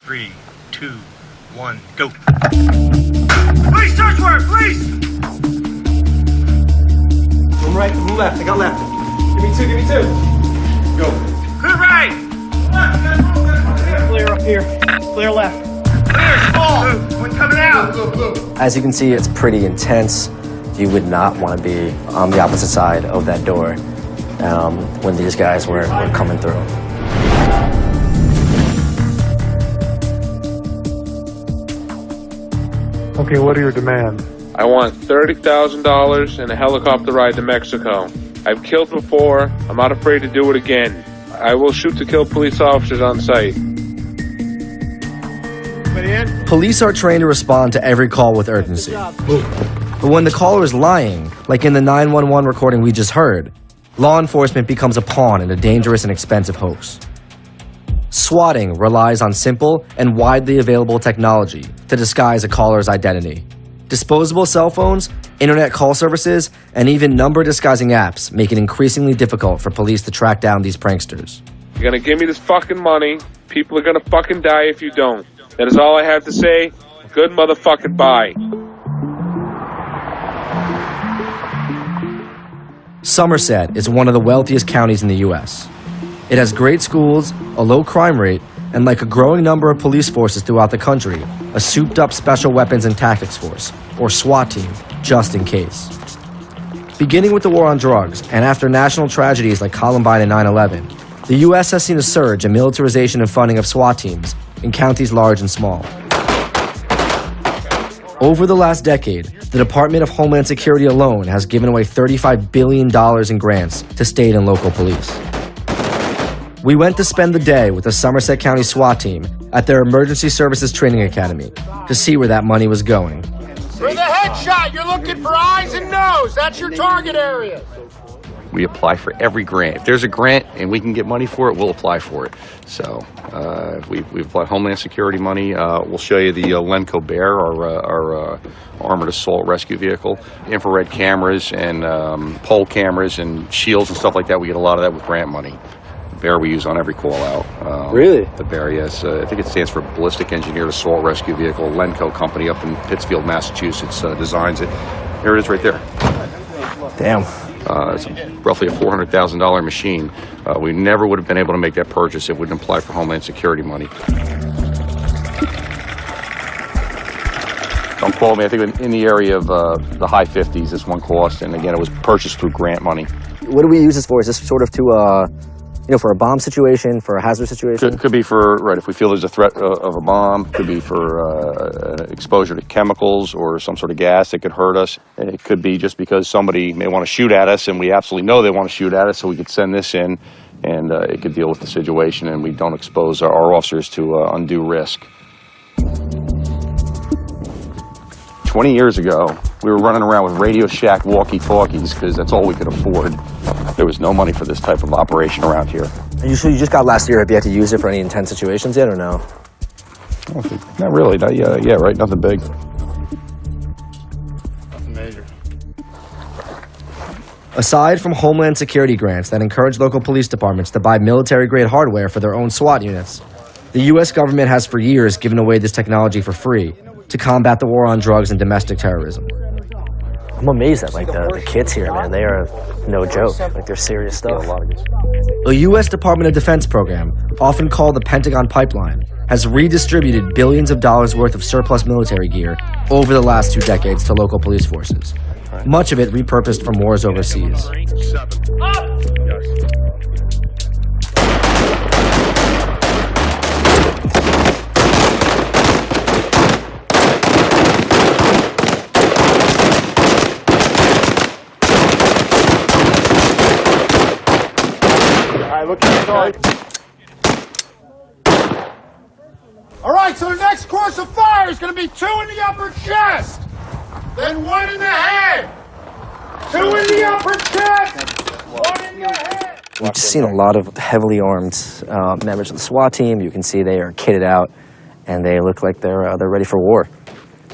3, 2, 1, go. Police, search warrant, police! From right, from left. I got left. Give me two. Go. Clear right! Clear up here. Clear left. Clear, small! One coming out! Blue. As you can see, it's pretty intense. You would not want to be on the opposite side of that door when these guys were coming through. Okay, what are your demands? I want $30,000 and a helicopter ride to Mexico. I've killed before. I'm not afraid to do it again. I will shoot to kill police officers on sight. Police are trained to respond to every call with urgency. But when the caller is lying, like in the 911 recording we just heard, law enforcement becomes a pawn in a dangerous and expensive hoax. Swatting relies on simple and widely available technology to disguise a caller's identity. Disposable cell phones, internet call services, and even number-disguising apps make it increasingly difficult for police to track down these pranksters. You're gonna give me this fucking money. People are gonna fucking die if you don't. That is all I have to say. Good motherfucking bye. Somerset is one of the wealthiest counties in the U.S. It has great schools, a low crime rate, and like a growing number of police forces throughout the country, a souped-up Special Weapons and Tactics Force, or SWAT team, just in case. Beginning with the war on drugs, and after national tragedies like Columbine and 9/11, the U.S. has seen a surge in militarization and funding of SWAT teams in counties large and small. Over the last decade, the Department of Homeland Security alone has given away $35 billion in grants to state and local police. We went to spend the day with the Somerset County SWAT team at their Emergency Services Training Academy to see where that money was going. For the headshot, you're looking for eyes and nose. That's your target area. We apply for every grant. If there's a grant and we can get money for it, we'll apply for it. So we've applied Homeland Security money. We'll show you the Lenco Bear, our armored assault rescue vehicle. Infrared cameras and pole cameras and shields and stuff like that. We get a lot of that with grant money. Bear we use on every call out. Really? The Bear, yes. I think it stands for Ballistic Engineered Assault Rescue Vehicle. Lenco company up in Pittsfield, Massachusetts designs it. Here it is right there. Damn. It's roughly a $400,000 machine. We never would have been able to make that purchase if we didn't apply for Homeland Security money. Don't quote me. I think in the area of the high 50s is one cost, and again, it was purchased through grant money. What do we use this for? Is this sort of to, for a bomb situation, for a hazard situation? Could be for, right, if we feel there's a threat of a bomb, could be for exposure to chemicals or some sort of gas that could hurt us. And it could be just because somebody may want to shoot at us and we absolutely know they want to shoot at us, so we could send this in and it could deal with the situation and we don't expose our officers to undue risk. 20 years ago, we were running around with Radio Shack walkie-talkies because that's all we could afford. There was no money for this type of operation around here. You just got last year. Have you had to use it for any intense situations yet, or no? Not really. Yeah, right. Nothing big. Nothing major. Aside from Homeland Security grants that encourage local police departments to buy military-grade hardware for their own SWAT units, the U.S. government has for years given away this technology for free to combat the war on drugs and domestic terrorism. I'm amazed at the kids here, man. They are no joke. They're serious stuff. A U.S. Department of Defense program, often called the Pentagon Pipeline, has redistributed billions of dollars worth of surplus military gear over the last 2 decades to local police forces. Much of it repurposed from wars overseas. All right, so the next course of fire is going to be 2 in the upper chest, then 1 in the head. 2 in the upper chest, 1 in the head. We've just seen a lot of heavily armed members of the SWAT team. You can see they are kitted out, and they look like they're ready for war.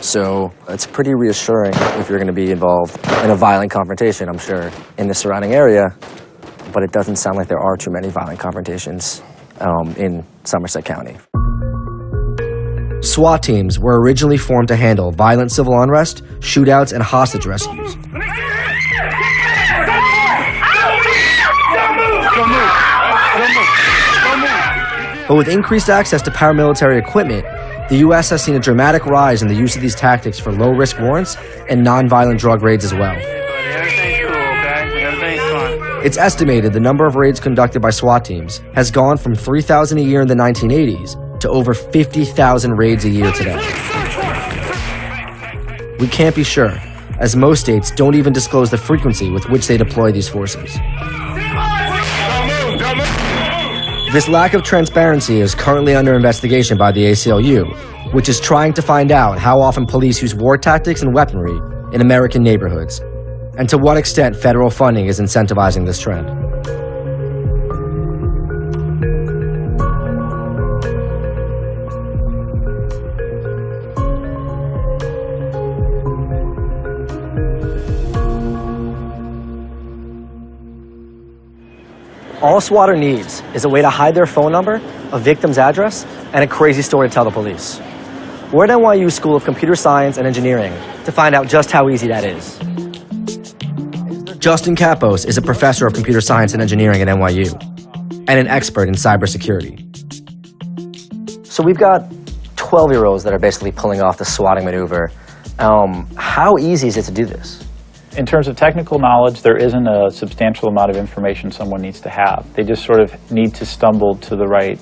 So it's pretty reassuring if you're going to be involved in a violent confrontation, I'm sure, in the surrounding area. But it doesn't sound like there are too many violent confrontations in Somerset County. SWAT teams were originally formed to handle violent civil unrest, shootouts, and hostage rescues. But with increased access to paramilitary equipment, the U.S. has seen a dramatic rise in the use of these tactics for low-risk warrants and non-violent drug raids as well. It's estimated the number of raids conducted by SWAT teams has gone from 3,000 a year in the 1980s to over 50,000 raids a year today. We can't be sure, as most states don't even disclose the frequency with which they deploy these forces. This lack of transparency is currently under investigation by the ACLU, which is trying to find out how often police use war tactics and weaponry in American neighborhoods, and to what extent federal funding is incentivizing this trend. All a SWATter needs is a way to hide their phone number, a victim's address, and a crazy story to tell the police. We're at NYU School of Computer Science and Engineering to find out just how easy that is. Justin Kapos is a professor of computer science and engineering at NYU and an expert in cybersecurity. So we've got 12-year-olds that are basically pulling off the swatting maneuver. How easy is it to do this? In terms of technical knowledge, there isn't a substantial amount of information someone needs to have. They just sort of need to stumble to the right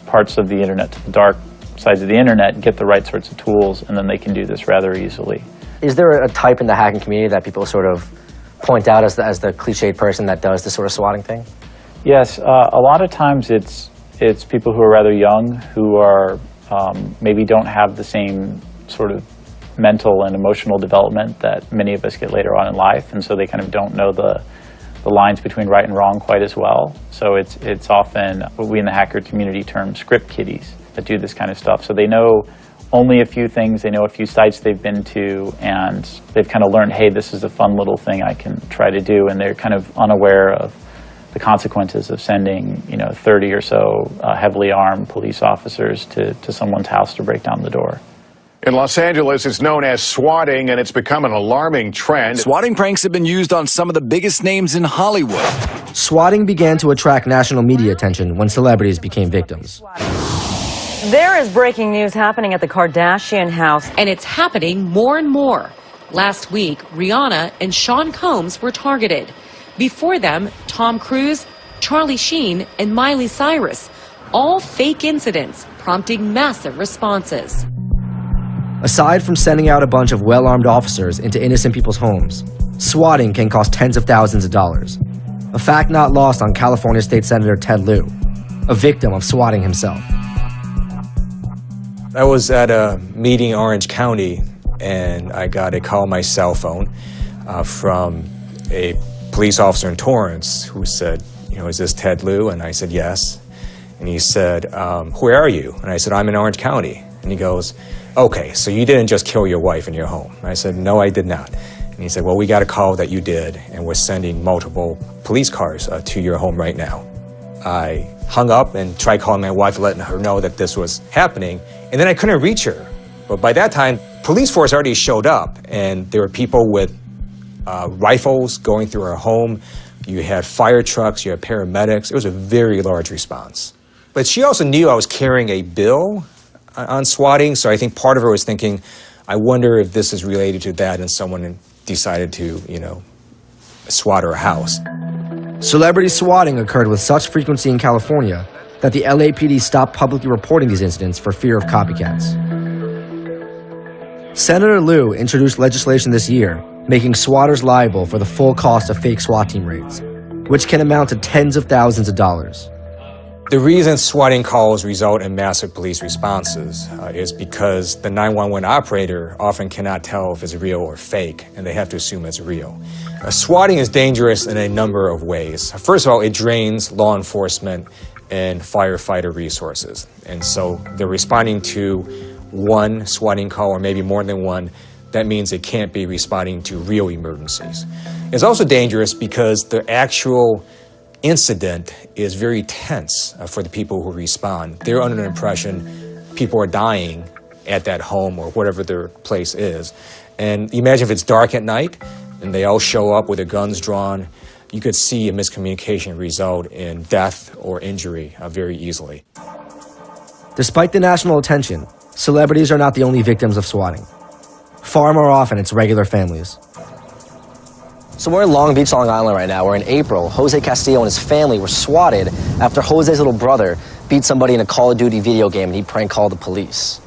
parts of the internet, to the dark sides of the internet, get the right sorts of tools, and then they can do this rather easily. Is there a type in the hacking community that people sort of point out as the cliched person that does this sort of swatting thing? Yes, a lot of times it's people who are rather young, who are maybe don't have the same sort of mental and emotional development that many of us get later on in life, and so they kind of don't know the lines between right and wrong quite as well. So it's often what we in the hacker community term script kiddies that do this kind of stuff. So they know only a few things, they know a few sites they've been to, and they've kind of learned, hey, this is a fun little thing I can try to do, and they're kind of unaware of the consequences of sending, 30 or so heavily armed police officers to someone's house to break down the door. In Los Angeles, it's known as swatting, and it's become an alarming trend. Swatting pranks have been used on some of the biggest names in Hollywood. Swatting began to attract national media attention when celebrities became victims. There is breaking news happening at the Kardashian house. And it's happening more and more. Last week, Rihanna and Sean Combs were targeted. Before them, Tom Cruise, Charlie Sheen, and Miley Cyrus. All fake incidents, prompting massive responses. Aside from sending out a bunch of well-armed officers into innocent people's homes, swatting can cost tens of thousands of dollars. A fact not lost on California State Senator Ted Lieu, a victim of swatting himself. I was at a meeting in Orange County, and I got a call on my cell phone from a police officer in Torrance who said, is this Ted Lieu? And I said, yes. And he said, where are you? And I said, I'm in Orange County. And he goes, okay, so you didn't just kill your wife in your home. And I said, no, I did not. And he said, well, we got a call that you did, and we're sending multiple police cars to your home right now. I hung up and tried calling my wife, letting her know that this was happening, and then I couldn't reach her. But by that time, police force already showed up, and there were people with rifles going through her home. You had fire trucks, you had paramedics. It was a very large response. But she also knew I was carrying a bill on swatting, so I think part of her was thinking, I wonder if this is related to that, and someone decided to, swat her house. Celebrity swatting occurred with such frequency in California that the LAPD stopped publicly reporting these incidents for fear of copycats. Senator Lieu introduced legislation this year making swatters liable for the full cost of fake SWAT team raids, which can amount to tens of thousands of dollars. The reason swatting calls result in massive police responses is because the 911 operator often cannot tell if it's real or fake, and they have to assume it's real. Swatting is dangerous in a number of ways. First of all, it drains law enforcement and firefighter resources. And so they're responding to one swatting call, or maybe more than one. That means it can't be responding to real emergencies. It's also dangerous because the actual incident is very tense for the people who respond. They're under the impression people are dying at that home or whatever their place is. And imagine if it's dark at night and they all show up with their guns drawn, you could see a miscommunication result in death or injury very easily. Despite the national attention, celebrities are not the only victims of swatting. Far more often, it's regular families. So we're in Long Beach, Long Island right now. We're in April. Jose Castillo and his family were swatted after Jose's little brother beat somebody in a Call of Duty video game and he prank called the police.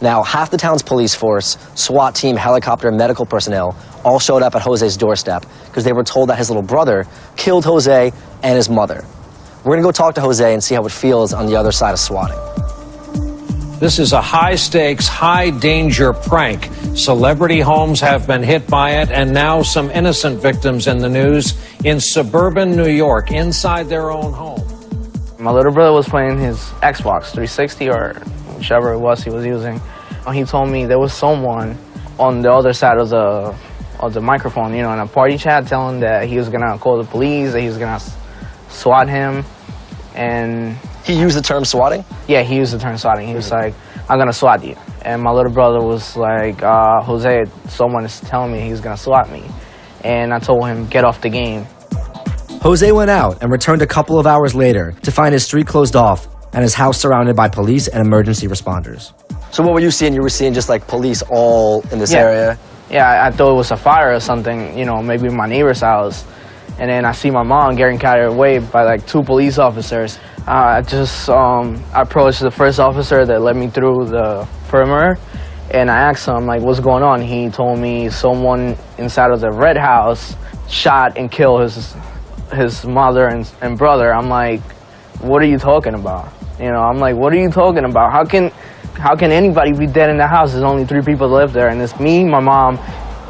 Now, half the town's police force, SWAT team, helicopter, and medical personnel all showed up at Jose's doorstep because they were told that his little brother killed Jose and his mother. We're gonna go talk to Jose and see how it feels on the other side of swatting. This is a high-stakes, high-danger prank. Celebrity homes have been hit by it, and now some innocent victims in the news in suburban New York, inside their own home. My little brother was playing his Xbox 360 or whichever it was he was using. He told me there was someone on the other side of the microphone, you know, in a party chat, telling that he was gonna call the police, that he was gonna SWAT him, and... He used the term swatting? Yeah, he used the term swatting. He was like, I'm gonna SWAT you. And my little brother was like, Jose, someone is telling me he's gonna SWAT me. And I told him, get off the game. Jose went out and returned a couple of hours later to find his street closed off and his house surrounded by police and emergency responders. So what were you seeing? You were seeing just like police all in this area? Yeah, I thought it was a fire or something, you know, maybe in my neighbor's house. And then I see my mom getting carried away by like 2 police officers. I just approached the first officer that led me through the perimeter, and I asked him, like, what's going on? He told me someone inside of the red house shot and killed his mother and brother. I'm like, what are you talking about? You know, I'm like, what are you talking about? How can anybody be dead in the house? There's only 3 people that live there, and it's me, my mom,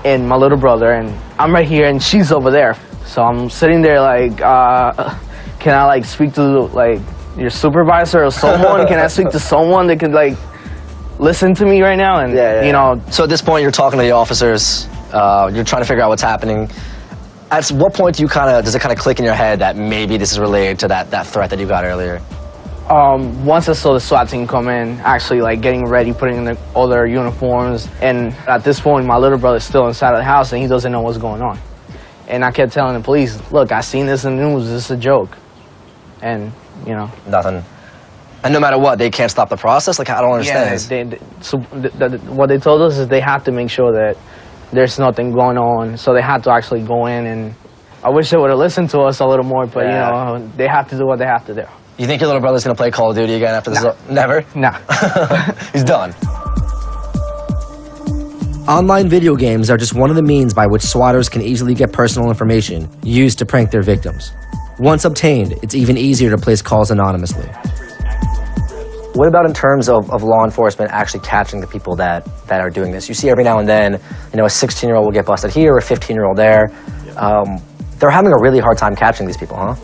and my little brother, and I'm right here, and she's over there. So I'm sitting there like, can I like speak to like your supervisor or someone? Can I speak to someone that could like listen to me right now? And you know. So at this point, you're talking to the officers. You're trying to figure out what's happening. At what point do you does it kind of click in your head that maybe this is related to that threat that you got earlier? Once I saw the SWAT team come in, actually like getting ready, putting in all their uniforms, and at this point, my little brother's still inside of the house and he doesn't know what's going on. And I kept telling the police, look, I seen this in the news, this is a joke. And, you know. Nothing. And no matter what, they can't stop the process? Like, I don't understand. Yeah, what they told us is they have to make sure that there's nothing going on. So they had to actually go in, and I wish they would have listened to us a little more, but, you know, they have to do what they have to do. You think your little brother's going to play Call of Duty again after this? Never? Nah. He's done. Online video games are just one of the means by which swatters can easily get personal information used to prank their victims. Once obtained, it's even easier to place calls anonymously. What about in terms of law enforcement actually catching the people that are doing this? You see every now and then, you know, a 16-year-old will get busted here, a 15-year-old there. They're having a really hard time catching these people, huh?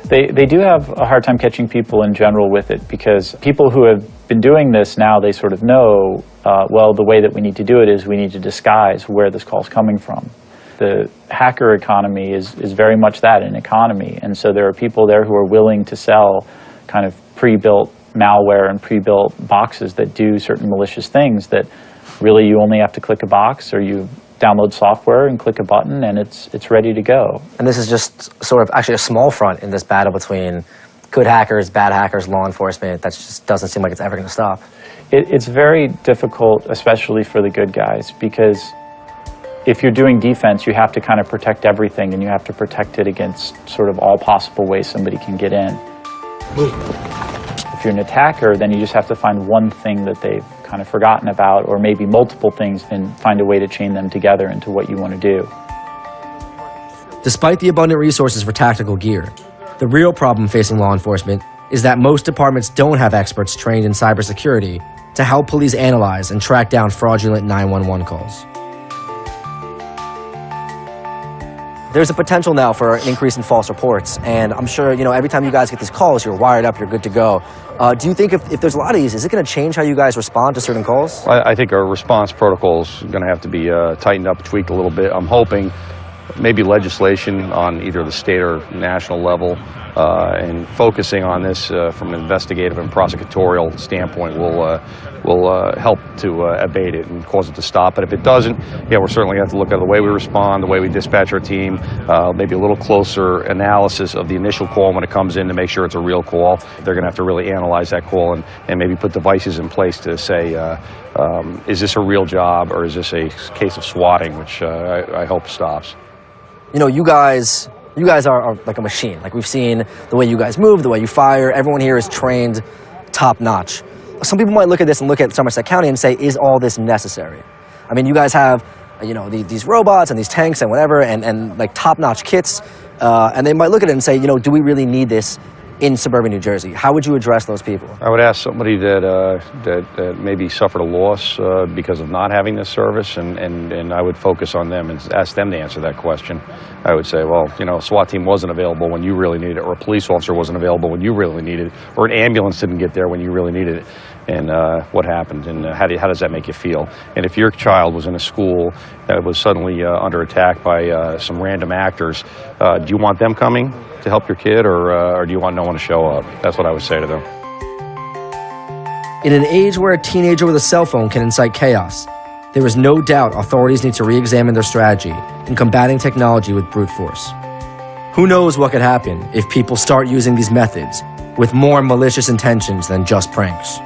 They do have a hard time catching people in general with it, because people who have been doing this now, they sort of know, well, the way that we need to do it is we need to disguise where this call is coming from. The hacker economy is very much that, an economy, and so there are people there who are willing to sell kind of pre-built malware and pre-built boxes that do certain malicious things that really you only have to click a box, or you download software and click a button and it's ready to go. And this is just sort of actually a small front in this battle between good hackers, bad hackers, law enforcement. That just doesn't seem like it's ever going to stop. It's very difficult, especially for the good guys, because if you're doing defense, you have to kind of protect everything, and you have to protect it against sort of all possible ways somebody can get in. If you're an attacker, then you just have to find one thing that they've kind of forgotten about, or maybe multiple things, and find a way to chain them together into what you want to do. Despite the abundant resources for tactical gear, the real problem facing law enforcement is that most departments don't have experts trained in cybersecurity to help police analyze and track down fraudulent 911 calls. There's a potential now for an increase in false reports, and I'm sure, you know, every time you guys get these calls, you're wired up, you're good to go. Do you think if there's a lot of these, is it going to change how you guys respond to certain calls? I think our response protocol is going to have to be tightened up, tweaked a little bit. I'm hoping maybe legislation on either the state or national level and focusing on this from an investigative and prosecutorial standpoint will help to abate it and cause it to stop. But if it doesn't, yeah, we're certainly going to have to look at the way we respond, the way we dispatch our team, maybe a little closer analysis of the initial call when it comes in to make sure it's a real call. They're going to have to really analyze that call and maybe put devices in place to say, is this a real job or is this a case of swatting, which I hope stops. You know, you guys are like a machine. Like, we've seen the way you guys move, the way you fire. Everyone here is trained top notch. Some people might look at this and look at Somerset County and say, is all this necessary? I mean, you guys have, you know, these robots and these tanks and whatever, and like top notch kits, and they might look at it and say, you know, do we really need this in suburban New Jersey? How would you address those people? I would ask somebody that maybe suffered a loss because of not having this service, and I would focus on them and ask them to answer that question. I would say, well, you know, a SWAT team wasn't available when you really needed it, or a police officer wasn't available when you really needed it, or an ambulance didn't get there when you really needed it, and what happened, and how does that make you feel? And if your child was in a school that was suddenly under attack by some random actors, do you want them coming to help your kid, or do you want no one to show up? That's what I would say to them. In an age where a teenager with a cell phone can incite chaos, there is no doubt authorities need to re-examine their strategy in combating technology with brute force. Who knows what could happen if people start using these methods with more malicious intentions than just pranks?